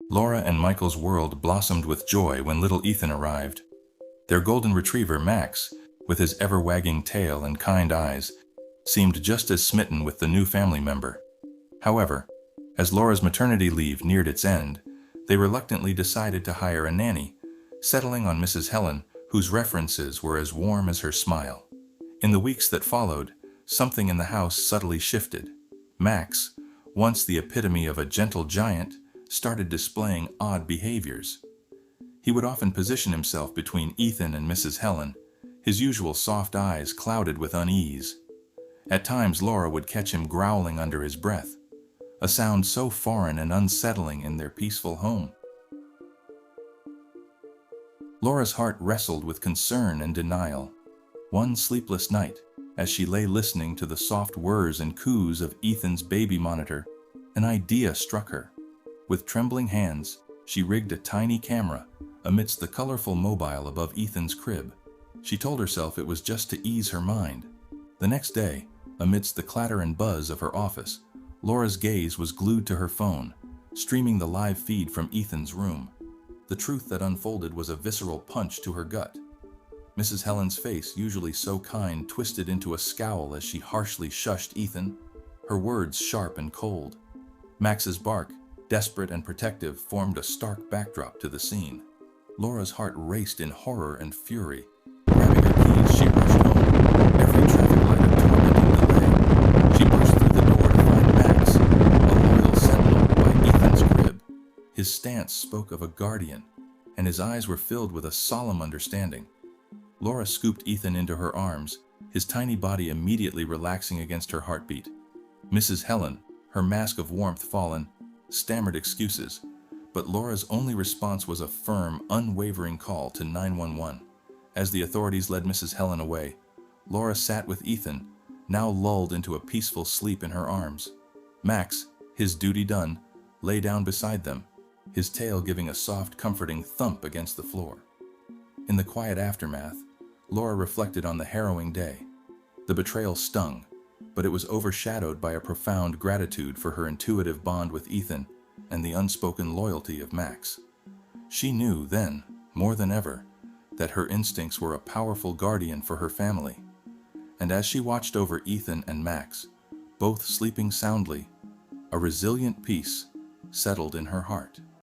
Laura and Michael's world blossomed with joy when little Ethan arrived. Their golden retriever, Max, with his ever-wagging tail and kind eyes, seemed just as smitten with the new family member. However, as Laura's maternity leave neared its end, they reluctantly decided to hire a nanny, settling on Mrs. Helen, whose references were as warm as her smile. In the weeks that followed, something in the house subtly shifted. Max, once the epitome of a gentle giant, started displaying odd behaviors. He would often position himself between Ethan and Mrs. Helen, his usual soft eyes clouded with unease. At times Laura would catch him growling under his breath, a sound so foreign and unsettling in their peaceful home. Laura's heart wrestled with concern and denial. One sleepless night, as she lay listening to the soft whirs and coos of Ethan's baby monitor, an idea struck her. With trembling hands, she rigged a tiny camera amidst the colorful mobile above Ethan's crib. She told herself it was just to ease her mind. The next day, amidst the clatter and buzz of her office, Laura's gaze was glued to her phone, streaming the live feed from Ethan's room. The truth that unfolded was a visceral punch to her gut. Mrs. Helen's face, usually so kind, twisted into a scowl as she harshly shushed Ethan, her words sharp and cold. Max's bark, desperate and protective, formed a stark backdrop to the scene. Laura's heart raced in horror and fury. Grabbing her keys, she rushed home, every traffic light a tormenting delay. She burst through the door to find Max, a loyal sentinel by Ethan's crib. His stance spoke of a guardian, and his eyes were filled with a solemn understanding. Laura scooped Ethan into her arms, his tiny body immediately relaxing against her heartbeat. Mrs. Helen, her mask of warmth fallen, stammered excuses, but Laura's only response was a firm, unwavering call to 911. As the authorities led Mrs. Helen away, Laura sat with Ethan, now lulled into a peaceful sleep in her arms. Max, his duty done, lay down beside them, his tail giving a soft, comforting thump against the floor. In the quiet aftermath, Laura reflected on the harrowing day. The betrayal stung, but it was overshadowed by a profound gratitude for her intuitive bond with Ethan and the unspoken loyalty of Max. She knew then, more than ever, that her instincts were a powerful guardian for her family. And as she watched over Ethan and Max, both sleeping soundly, a resilient peace settled in her heart.